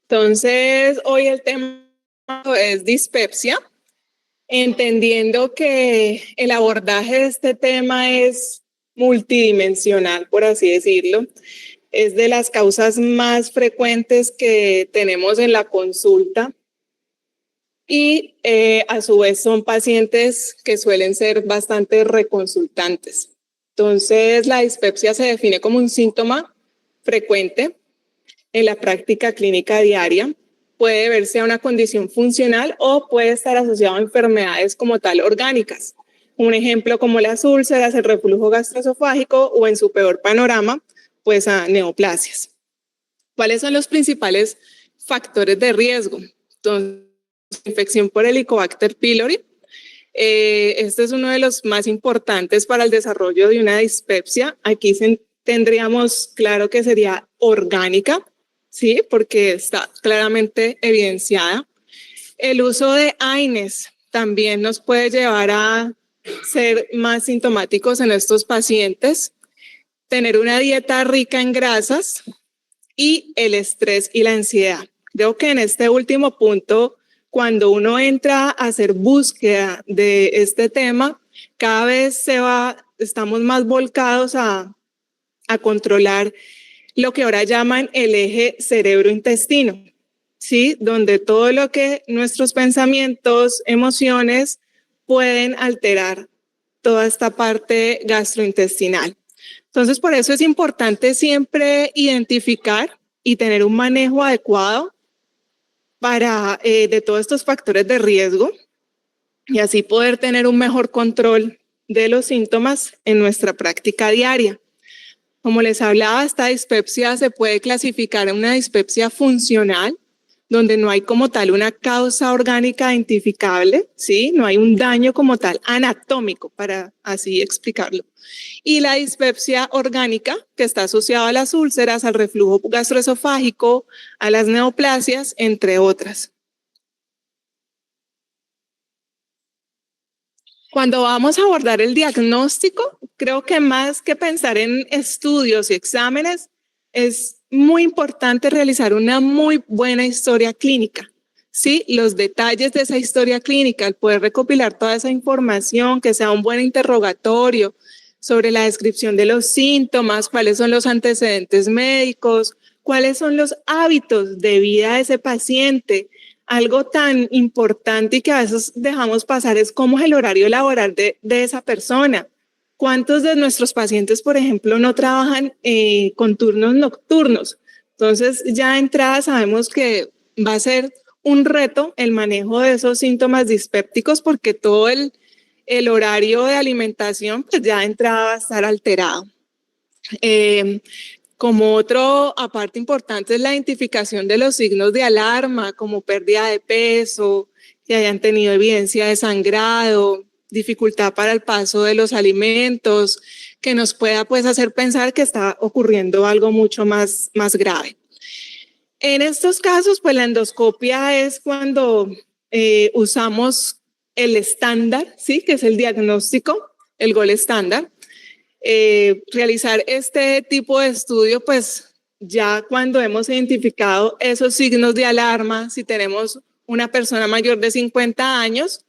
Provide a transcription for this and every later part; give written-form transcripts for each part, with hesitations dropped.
Entonces, hoy el tema es dispepsia, entendiendo que el abordaje de este tema es multidimensional, por así decirlo. Es de las causas más frecuentes que tenemos en la consulta y a su vez son pacientes que suelen ser bastante reconsultantes. Entonces, la dispepsia se define como un síntoma frecuente en la práctica clínica diaria. Puede deberse a una condición funcional o puede estar asociado a enfermedades como tal orgánicas. Un ejemplo como las úlceras, el reflujo gastroesofágico o en su peor panorama, pues a neoplasias. ¿Cuáles son los principales factores de riesgo? Entonces, infección por Helicobacter pylori. Este es uno de los más importantes para el desarrollo de una dispepsia. Aquí tendríamos claro que sería orgánica, ¿sí? Porque está claramente evidenciada. El uso de AINES también nos puede llevar a ser más sintomáticos en estos pacientes. Tener una dieta rica en grasas y el estrés y la ansiedad. Creo que en este último punto, cuando uno entra a hacer búsqueda de este tema, cada vez estamos más volcados a controlar lo que ahora llaman el eje cerebro-intestino, ¿sí? Donde todo lo que nuestros pensamientos, emociones pueden alterar toda esta parte gastrointestinal. Entonces, por eso es importante siempre identificar y tener un manejo adecuado de todos estos factores de riesgo y así poder tener un mejor control de los síntomas en nuestra práctica diaria. Como les hablaba, esta dispepsia se puede clasificar en una dispepsia funcional, donde no hay como tal una causa orgánica identificable, ¿sí? No hay un daño como tal anatómico, para así explicarlo. Y la dispepsia orgánica, que está asociada a las úlceras, al reflujo gastroesofágico, a las neoplasias, entre otras. Cuando vamos a abordar el diagnóstico, creo que más que pensar en estudios y exámenes, es muy importante realizar una muy buena historia clínica. Sí, los detalles de esa historia clínica, el poder recopilar toda esa información, que sea un buen interrogatorio sobre la descripción de los síntomas, cuáles son los antecedentes médicos, cuáles son los hábitos de vida de ese paciente. Algo tan importante y que a veces dejamos pasar es cómo es el horario laboral de esa persona. ¿Cuántos de nuestros pacientes, por ejemplo, no trabajan con turnos nocturnos? Entonces, ya de entrada sabemos que va a ser un reto el manejo de esos síntomas dispépticos porque todo el horario de alimentación, pues ya de entrada va a estar alterado. Como otro aparte importante es la identificación de los signos de alarma, como pérdida de peso, que hayan tenido evidencia de sangrado, dificultad para el paso de los alimentos, que nos pueda pues hacer pensar que está ocurriendo algo mucho más grave. En estos casos, pues la endoscopia es cuando usamos el estándar, ¿sí? Que es el diagnóstico, el gol estándar. Realizar este tipo de estudio, pues ya cuando hemos identificado esos signos de alarma, si tenemos una persona mayor de 50 años,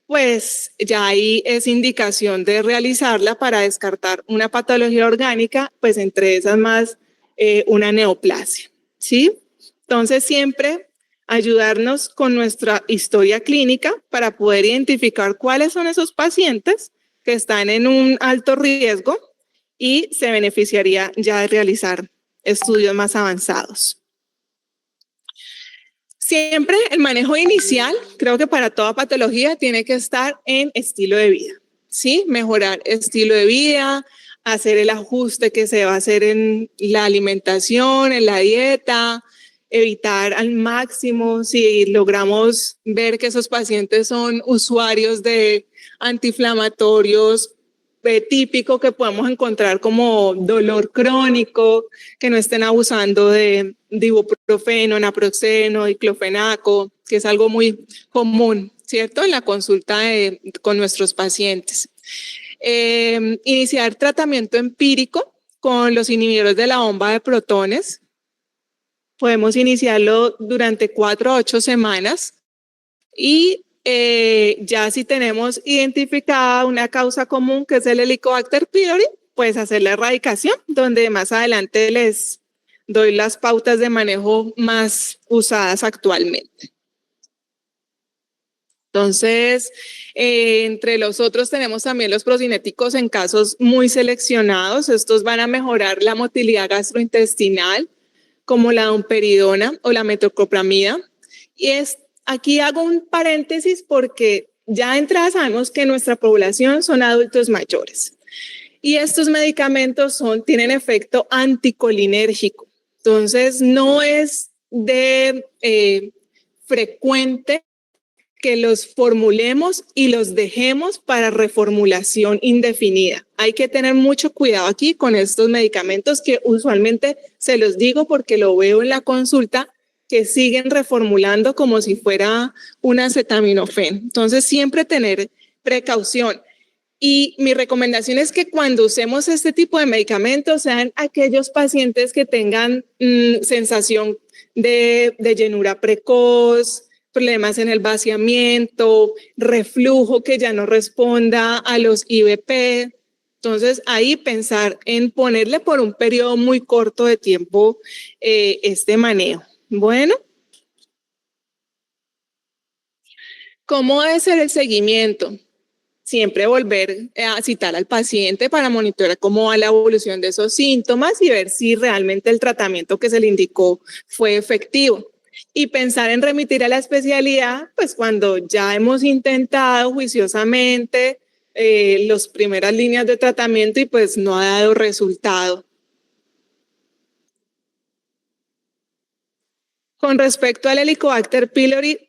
pues ya ahí es indicación de realizarla para descartar una patología orgánica, pues entre esas más una neoplasia, ¿sí? Entonces siempre ayudarnos con nuestra historia clínica para poder identificar cuáles son esos pacientes que están en un alto riesgo y se beneficiaría ya de realizar estudios más avanzados. Siempre el manejo inicial, creo que para toda patología tiene que estar en estilo de vida, ¿sí? Mejorar estilo de vida, hacer el ajuste que se va a hacer en la alimentación, en la dieta, evitar al máximo si logramos ver que esos pacientes son usuarios de antiinflamatorios, típico que podemos encontrar como dolor crónico, que no estén abusando de ibuprofeno, naproxeno, diclofenaco, que es algo muy común, ¿cierto? En la consulta con nuestros pacientes. Iniciar tratamiento empírico con los inhibidores de la bomba de protones. Podemos iniciarlo durante 4 a 8 semanas y ya si tenemos identificada una causa común que es el Helicobacter pylori, pues hacer la erradicación, donde más adelante les doy las pautas de manejo más usadas actualmente. Entonces, entre los otros tenemos también los procinéticos en casos muy seleccionados. Estos van a mejorar la motilidad gastrointestinal, como la domperidona o la metoclopramida. Y aquí hago un paréntesis porque ya de entrada sabemos que nuestra población son adultos mayores. Y estos medicamentos tienen efecto anticolinérgico. Entonces, no es de frecuente que los formulemos y los dejemos para reformulación indefinida. Hay que tener mucho cuidado aquí con estos medicamentos que usualmente se los digo porque lo veo en la consulta que siguen reformulando como si fuera un acetaminofén. Entonces, siempre tener precaución. Y mi recomendación es que cuando usemos este tipo de medicamentos sean aquellos pacientes que tengan sensación de llenura precoz, problemas en el vaciamiento, reflujo que ya no responda a los IVP. Entonces, ahí pensar en ponerle por un periodo muy corto de tiempo este manejo. Bueno, ¿cómo debe ser el seguimiento? Siempre volver a citar al paciente para monitorear cómo va la evolución de esos síntomas y ver si realmente el tratamiento que se le indicó fue efectivo. Y pensar en remitir a la especialidad, pues cuando ya hemos intentado juiciosamente las primeras líneas de tratamiento y pues no ha dado resultado. Con respecto al Helicobacter pylori,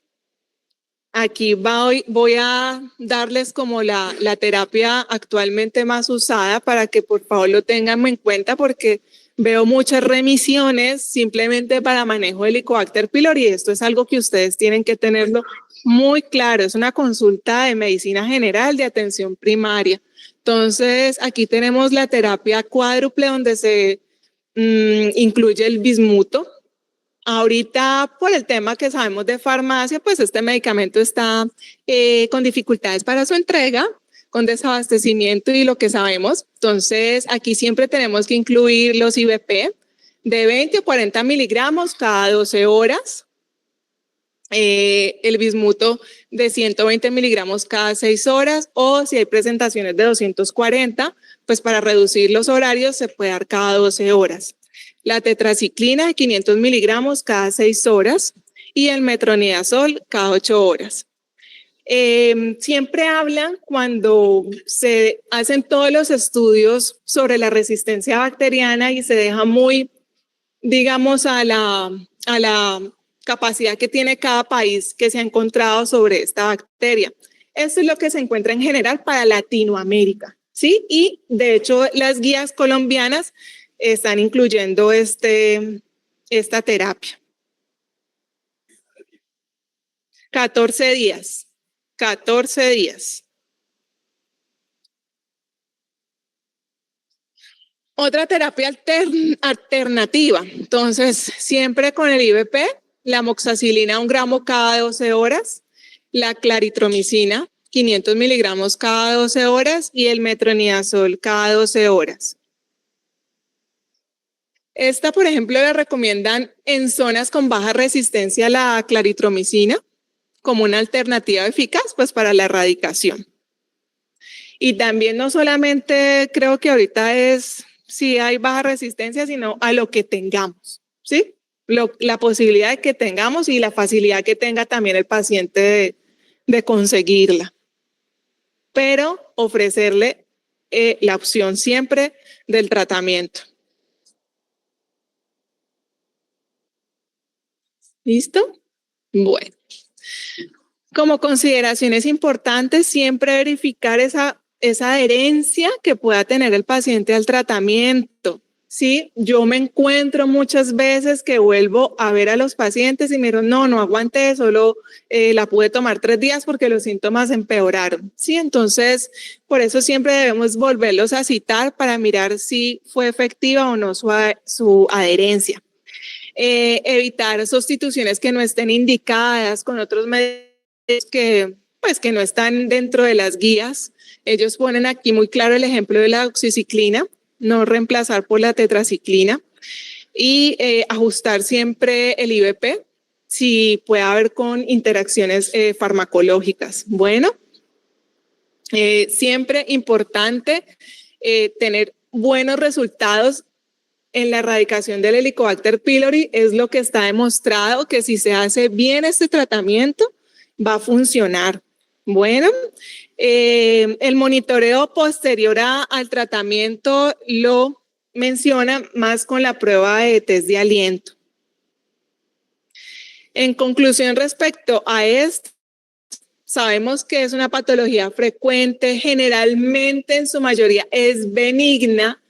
aquí voy a darles como la terapia actualmente más usada para que por favor lo tengan en cuenta porque veo muchas remisiones simplemente para manejo de Helicobacter pylori y esto es algo que ustedes tienen que tenerlo muy claro. Es una consulta de medicina general de atención primaria. Entonces, aquí tenemos la terapia cuádruple donde se incluye el bismuto. Ahorita, por el tema que sabemos de farmacia, pues este medicamento está con dificultades para su entrega, con desabastecimiento y lo que sabemos. Entonces, aquí siempre tenemos que incluir los IVP de 20 o 40 miligramos cada 12 horas. El bismuto de 120 miligramos cada 6 horas o si hay presentaciones de 240, pues para reducir los horarios se puede dar cada 12 horas. La tetraciclina de 500 miligramos cada 6 horas y el metronidazol cada 8 horas. Siempre hablan cuando se hacen todos los estudios sobre la resistencia bacteriana y se deja muy, digamos, a la capacidad que tiene cada país que se ha encontrado sobre esta bacteria. Esto es lo que se encuentra en general para Latinoamérica, ¿sí? Y de hecho las guías colombianas están incluyendo esta terapia. 14 días. 14 días. Otra terapia alternativa. Entonces, siempre con el IVP, la amoxicilina 1 gramo cada 12 horas, la claritromicina 500 miligramos cada 12 horas y el metronidazol cada 12 horas. Esta, por ejemplo, la recomiendan en zonas con baja resistencia a la claritromicina como una alternativa eficaz pues, para la erradicación. Y también no solamente creo que ahorita es si hay baja resistencia, sino a lo que tengamos, ¿sí? La posibilidad de que tengamos y la facilidad que tenga también el paciente de conseguirla. Pero ofrecerle la opción siempre del tratamiento. ¿Listo? Bueno. Como consideraciones importantes, siempre verificar esa adherencia que pueda tener el paciente al tratamiento. Sí, yo me encuentro muchas veces que vuelvo a ver a los pacientes y me dicen, no aguanté, solo la pude tomar 3 días porque los síntomas empeoraron. Sí, entonces por eso siempre debemos volverlos a citar para mirar si fue efectiva o no su adherencia. evitar sustituciones que no estén indicadas con otros médicos que, pues, que no están dentro de las guías. Ellos ponen aquí muy claro el ejemplo de la oxiciclina, no reemplazar por la tetraciclina, y ajustar siempre el IVP si puede haber con interacciones farmacológicas. Bueno, siempre importante tener buenos resultados en la erradicación del Helicobacter pylori. Es lo que está demostrado que si se hace bien este tratamiento va a funcionar. Bueno, el monitoreo posterior al tratamiento lo menciona más con la prueba de test de aliento. En conclusión, respecto a esto, sabemos que es una patología frecuente, generalmente en su mayoría es benigna.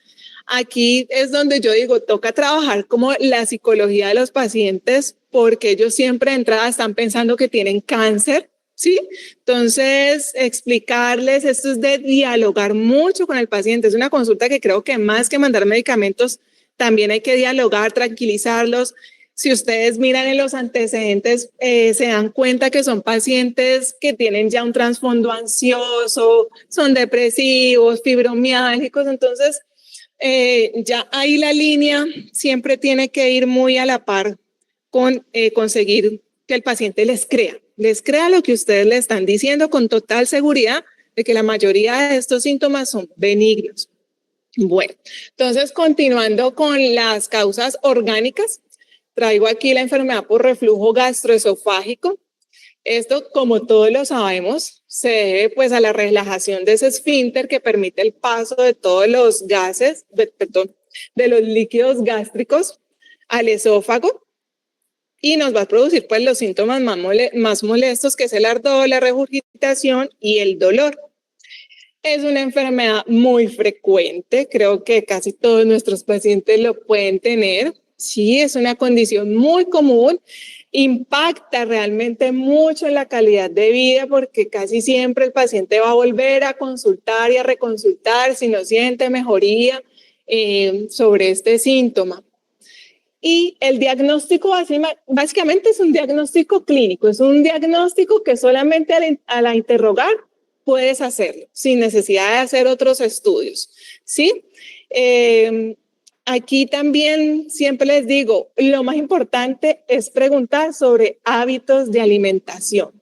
Aquí es donde yo digo, toca trabajar como la psicología de los pacientes, porque ellos siempre de entrada están pensando que tienen cáncer, ¿sí? Entonces, explicarles, esto es de dialogar mucho con el paciente. Es una consulta que creo que más que mandar medicamentos, también hay que dialogar, tranquilizarlos. Si ustedes miran en los antecedentes, se dan cuenta que son pacientes que tienen ya un trasfondo ansioso, son depresivos, fibromiálgicos. Entonces, ya ahí la línea siempre tiene que ir muy a la par con conseguir que el paciente les crea lo que ustedes le están diciendo con total seguridad de que la mayoría de estos síntomas son benignos. Bueno, entonces continuando con las causas orgánicas, traigo aquí la enfermedad por reflujo gastroesofágico. Esto, como todos lo sabemos, se debe pues a la relajación de ese esfínter que permite el paso de todos los gases, de los líquidos gástricos al esófago, y nos va a producir pues los síntomas más molestos, que es el ardor, la regurgitación y el dolor. Es una enfermedad muy frecuente, creo que casi todos nuestros pacientes lo pueden tener. Sí, es una condición muy común, impacta realmente mucho en la calidad de vida, porque casi siempre el paciente va a volver a consultar y a reconsultar si no siente mejoría sobre este síntoma. Y el diagnóstico básicamente es un diagnóstico clínico, es un diagnóstico que solamente al interrogar puedes hacerlo, sin necesidad de hacer otros estudios, ¿sí? Aquí también siempre les digo, lo más importante es preguntar sobre hábitos de alimentación.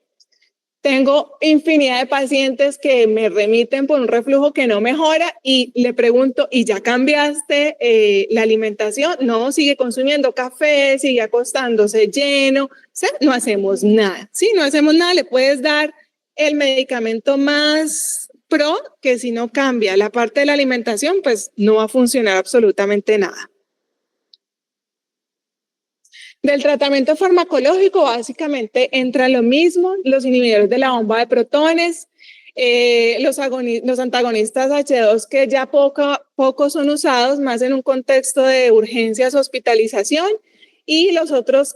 Tengo infinidad de pacientes que me remiten por un reflujo que no mejora y le pregunto, ¿y ya cambiaste la alimentación? No, sigue consumiendo café, sigue acostándose lleno. O sea, no hacemos nada. Sí, no hacemos nada. Le puedes dar el medicamento más pro, que si no cambia la parte de la alimentación, pues no va a funcionar absolutamente nada. Del tratamiento farmacológico básicamente entra lo mismo, los inhibidores de la bomba de protones, los antagonistas H2 que ya poco son usados, más en un contexto de urgencias, hospitalización, y los otros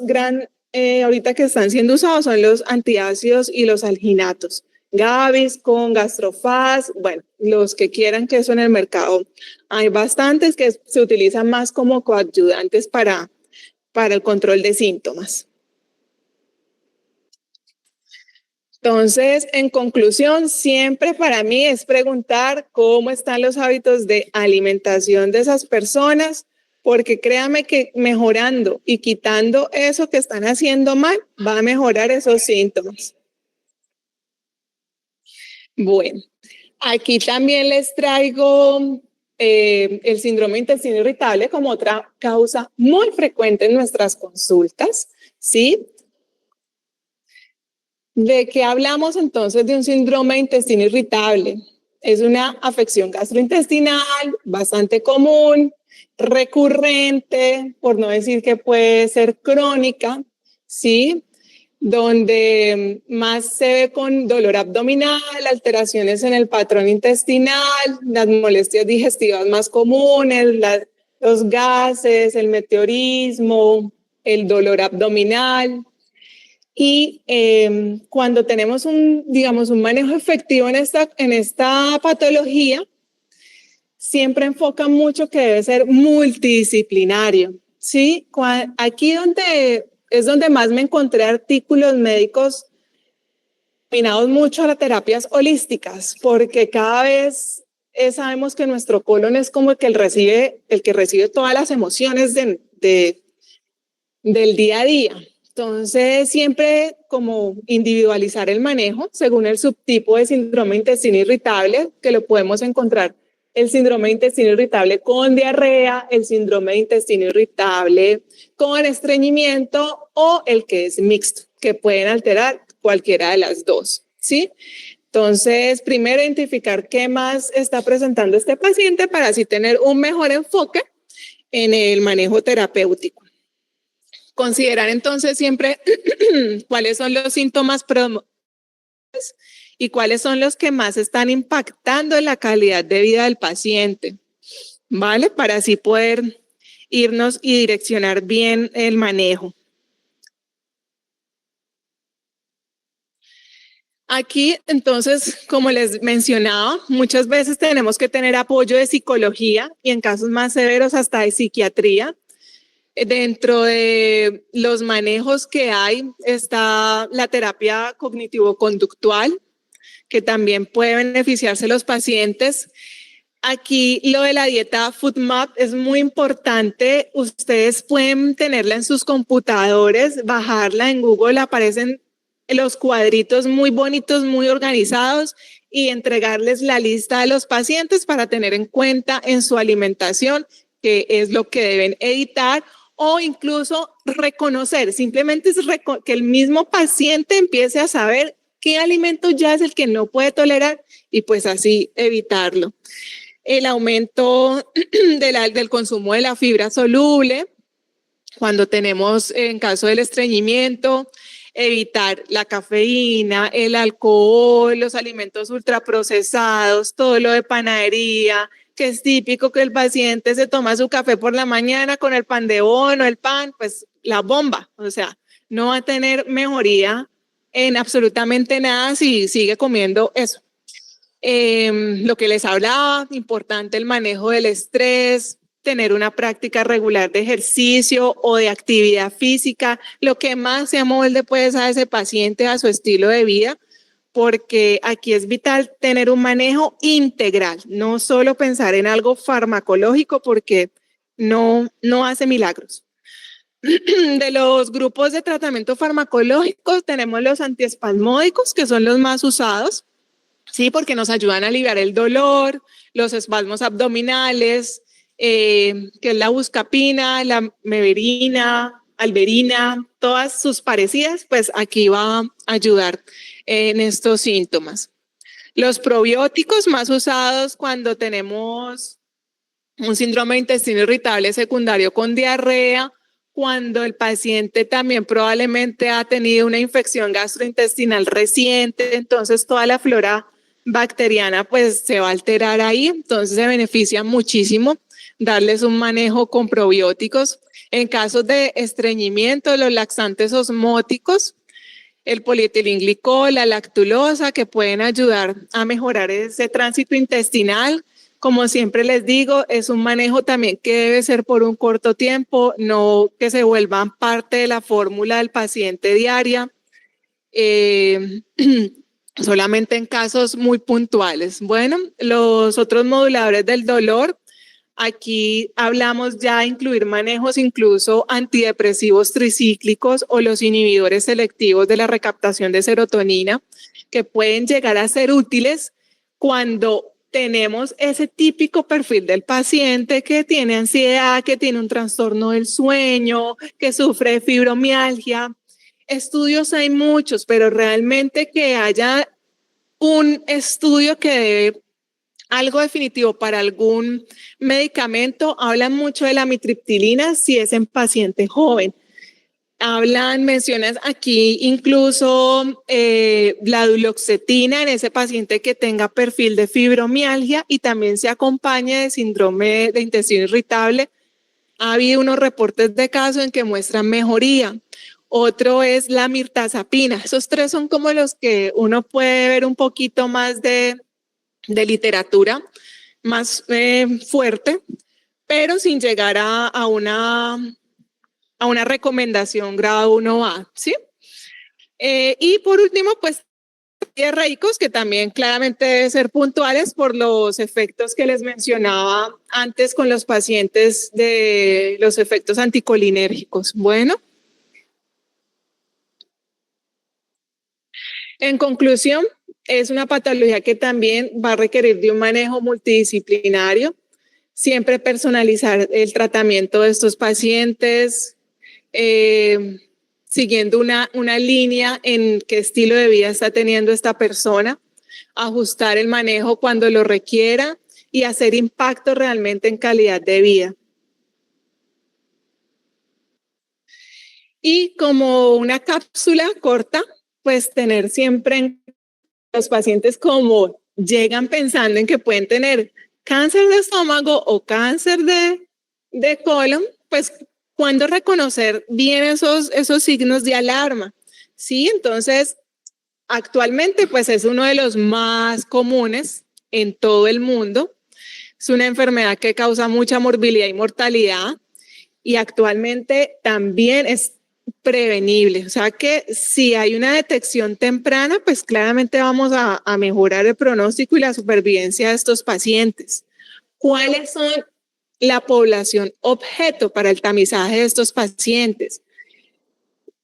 ahorita que están siendo usados son los antiácidos y los alginatos. Gaviscon, Gastrofaz, bueno, los que quieran, que eso en el mercado hay bastantes que se utilizan más como coadyuvantes para el control de síntomas. Entonces, en conclusión, siempre para mí es preguntar cómo están los hábitos de alimentación de esas personas, porque créame que mejorando y quitando eso que están haciendo mal, va a mejorar esos síntomas. Bueno, aquí también les traigo el síndrome de intestino irritable como otra causa muy frecuente en nuestras consultas, ¿sí? ¿De qué hablamos entonces de un síndrome de intestino irritable? Es una afección gastrointestinal bastante común, recurrente, por no decir que puede ser crónica, ¿sí? Donde más se ve con dolor abdominal, alteraciones en el patrón intestinal, las molestias digestivas más comunes, los gases, el meteorismo, el dolor abdominal. Y cuando tenemos un manejo efectivo en esta patología, siempre enfoca mucho que debe ser multidisciplinario. Sí, aquí es donde más me encontré artículos médicos destinados mucho a las terapias holísticas, porque cada vez sabemos que nuestro colon es como el que recibe todas las emociones del día a día. Entonces, siempre como individualizar el manejo según el subtipo de síndrome de intestino irritable, que lo podemos encontrar el síndrome de intestino irritable con diarrea, el síndrome de intestino irritable con estreñimiento o el que es mixto, que pueden alterar cualquiera de las dos, ¿sí? Entonces, primero identificar qué más está presentando este paciente para así tener un mejor enfoque en el manejo terapéutico. Considerar entonces siempre cuáles son los síntomas y cuáles son los que más están impactando en la calidad de vida del paciente, ¿vale? Para así poder irnos y direccionar bien el manejo. Aquí, entonces, como les mencionaba, muchas veces tenemos que tener apoyo de psicología y en casos más severos hasta de psiquiatría. Dentro de los manejos que hay está la terapia cognitivo-conductual, que también puede beneficiarse los pacientes. Aquí lo de la dieta FoodMap es muy importante. Ustedes pueden tenerla en sus computadores, bajarla en Google, aparecen los cuadritos muy bonitos, muy organizados y entregarles la lista de los pacientes para tener en cuenta en su alimentación qué es lo que deben editar o incluso reconocer. Simplemente es que el mismo paciente empiece a saber qué alimento ya es el que no puede tolerar y pues así evitarlo. El aumento del consumo de la fibra soluble, cuando tenemos en caso del estreñimiento, evitar la cafeína, el alcohol, los alimentos ultraprocesados, todo lo de panadería, que es típico que el paciente se toma su café por la mañana con el pan de bono, el pan, pues la bomba, o sea, no va a tener mejoría en absolutamente nada si sigue comiendo eso. Lo que les hablaba, importante el manejo del estrés, tener una práctica regular de ejercicio o de actividad física, lo que más se amolde pues a ese paciente, a su estilo de vida, porque aquí es vital tener un manejo integral, no solo pensar en algo farmacológico porque no hace milagros. De los grupos de tratamiento farmacológico tenemos los antiespasmódicos, que son los más usados. Sí, porque nos ayudan a aliviar el dolor, los espasmos abdominales, que es la buscapina, la meverina, alberina, todas sus parecidas, pues aquí va a ayudar en estos síntomas. Los probióticos más usados cuando tenemos un síndrome de intestino irritable secundario con diarrea, cuando el paciente también probablemente ha tenido una infección gastrointestinal reciente, entonces toda la flora bacteriana pues se va a alterar ahí, entonces se beneficia muchísimo darles un manejo con probióticos. En casos de estreñimiento, los laxantes osmóticos, el polietilenglicol, la lactulosa, que pueden ayudar a mejorar ese tránsito intestinal. Como siempre les digo, es un manejo también que debe ser por un corto tiempo, no que se vuelvan parte de la fórmula del paciente diaria. Solamente en casos muy puntuales. Bueno, los otros moduladores del dolor, aquí hablamos ya de incluir manejos incluso antidepresivos tricíclicos o los inhibidores selectivos de la recaptación de serotonina, que pueden llegar a ser útiles cuando tenemos ese típico perfil del paciente que tiene ansiedad, que tiene un trastorno del sueño, que sufre de fibromialgia. Estudios hay muchos, pero realmente que haya un estudio que dé algo definitivo para algún medicamento, hablan mucho de la amitriptilina si es en paciente joven. Mencionas aquí incluso la duloxetina en ese paciente que tenga perfil de fibromialgia y también se acompaña de síndrome de intestino irritable. Ha habido unos reportes de casos en que muestran mejoría. Otro es la mirtazapina. Esos tres son como los que uno puede ver un poquito más de literatura más fuerte, pero sin llegar a una a una recomendación grado 1A, ¿sí? Y por último, pues diarreicos, que también claramente deben ser puntuales por los efectos que les mencionaba antes con los pacientes de los efectos anticolinérgicos. Bueno, en conclusión, es una patología que también va a requerir de un manejo multidisciplinario, siempre personalizar el tratamiento de estos pacientes, siguiendo una línea en qué estilo de vida está teniendo esta persona, ajustar el manejo cuando lo requiera y hacer impacto realmente en calidad de vida. Y como una cápsula corta, pues tener siempre en los pacientes como llegan pensando en que pueden tener cáncer de estómago o cáncer de colon, pues cuando reconocer bien esos signos de alarma, ¿sí? Entonces, actualmente pues es uno de los más comunes en todo el mundo. Es una enfermedad que causa mucha morbilidad y mortalidad y actualmente también es prevenible. O sea que si hay una detección temprana, pues claramente vamos a mejorar el pronóstico y la supervivencia de estos pacientes. ¿Cuáles son la población objeto para el tamizaje de estos pacientes?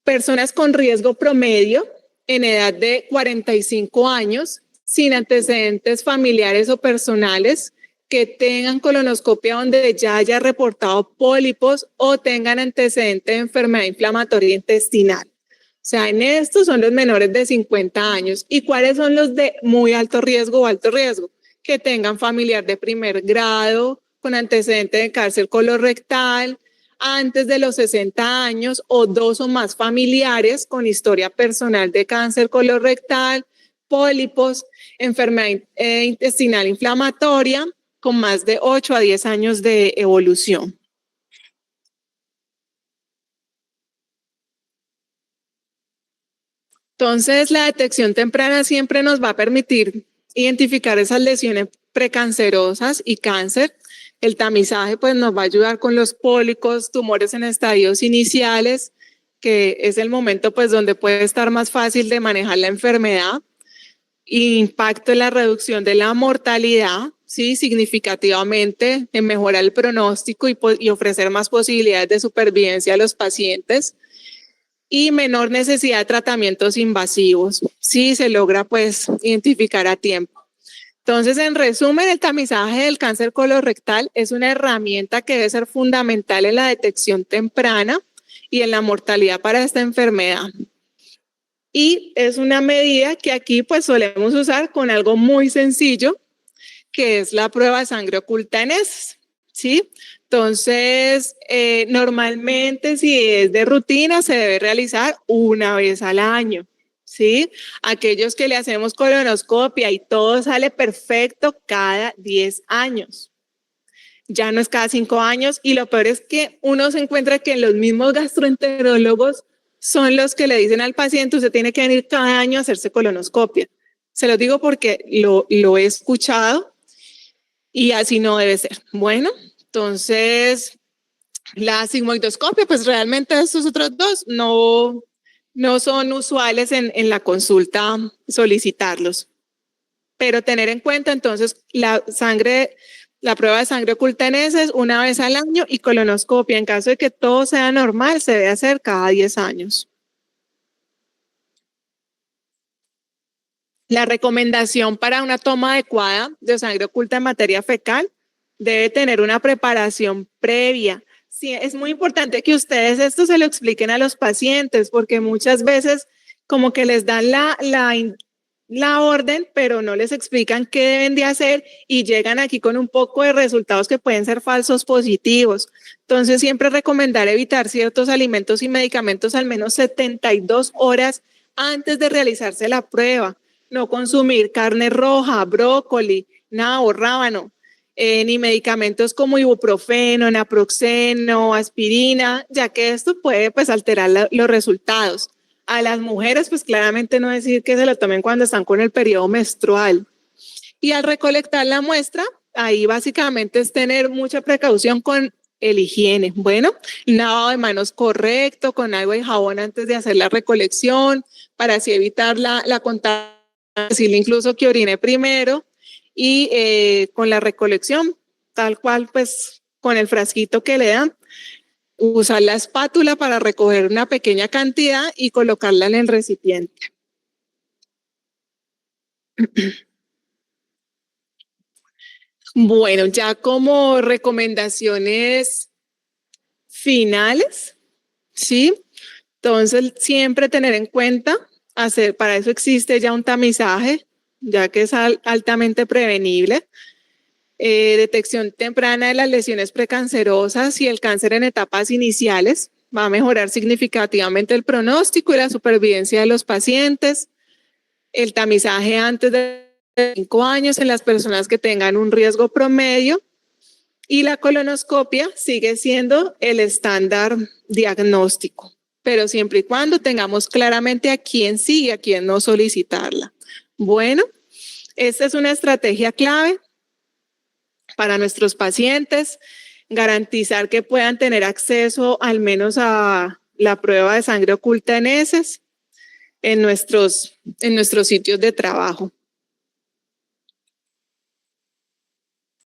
Personas con riesgo promedio en edad de 45 años, sin antecedentes familiares o personales, que tengan colonoscopia donde ya haya reportado pólipos o tengan antecedente de enfermedad inflamatoria intestinal. O sea, en estos son los menores de 50 años. ¿Y cuáles son los de muy alto riesgo o alto riesgo? Que tengan familiar de primer grado, con antecedente de cáncer colorectal, antes de los 60 años o 2 o más familiares con historia personal de cáncer colorectal, pólipos, enfermedad intestinal inflamatoria con más de 8 a 10 años de evolución. Entonces, la detección temprana siempre nos va a permitir identificar esas lesiones precancerosas y cáncer. El tamizaje pues nos va a ayudar con los pólipos, tumores en estadios iniciales, que es el momento pues donde puede estar más fácil de manejar la enfermedad. Impacto en la reducción de la mortalidad, sí, significativamente en mejorar el pronóstico y ofrecer más posibilidades de supervivencia a los pacientes y menor necesidad de tratamientos invasivos, sí se logra pues identificar a tiempo. Entonces, en resumen, el tamizaje del cáncer colorectal es una herramienta que debe ser fundamental en la detección temprana y en la mortalidad para esta enfermedad. Y es una medida que aquí pues solemos usar con algo muy sencillo, que es la prueba de sangre oculta en heces, ¿sí? Entonces, normalmente si es de rutina se debe realizar una vez al año, ¿sí? Aquellos que le hacemos colonoscopia y todo sale perfecto cada 10 años. Ya no es cada 5 años y lo peor es que uno se encuentra que los mismos gastroenterólogos son los que le dicen al paciente, usted tiene que venir cada año a hacerse colonoscopia. Se lo digo porque lo he escuchado y así no debe ser. Bueno, entonces la sigmoidoscopia, pues realmente estos otros dos no son usuales en la consulta solicitarlos. Pero tener en cuenta entonces la prueba de sangre oculta en heces una vez al año y colonoscopia. En caso de que todo sea normal, se debe hacer cada 10 años. La recomendación para una toma adecuada de sangre oculta en materia fecal debe tener una preparación previa. Sí, es muy importante que ustedes esto se lo expliquen a los pacientes porque muchas veces como que les dan la orden, pero no les explican qué deben de hacer y llegan aquí con un poco de resultados que pueden ser falsos positivos. Entonces, siempre recomendar evitar ciertos alimentos y medicamentos al menos 72 horas antes de realizarse la prueba. No consumir carne roja, brócoli, nabo, rábano, ni medicamentos como ibuprofeno, naproxeno, aspirina, ya que esto puede pues alterar los resultados. A las mujeres, pues claramente no decir que se lo tomen cuando están con el periodo menstrual. Y al recolectar la muestra, ahí básicamente es tener mucha precaución con el higiene. Bueno, lavado de manos correcto, con agua y jabón antes de hacer la recolección, para así evitar la contaminación, incluso que orine primero, y con la recolección, tal cual, pues con el frasquito que le dan, usar la espátula para recoger una pequeña cantidad y colocarla en el recipiente. Bueno, ya como recomendaciones finales, ¿sí? Entonces, siempre tener en cuenta, para eso existe ya un tamizaje, ya que es altamente prevenible. Detección temprana de las lesiones precancerosas y el cáncer en etapas iniciales. Va a mejorar significativamente el pronóstico y la supervivencia de los pacientes. El tamizaje antes de 5 años en las personas que tengan un riesgo promedio. Y la colonoscopia sigue siendo el estándar diagnóstico, pero siempre y cuando tengamos claramente a quién sí y a quién no solicitarla. Bueno, esta es una estrategia clave para nuestros pacientes, garantizar que puedan tener acceso al menos a la prueba de sangre oculta en heces en nuestros sitios de trabajo.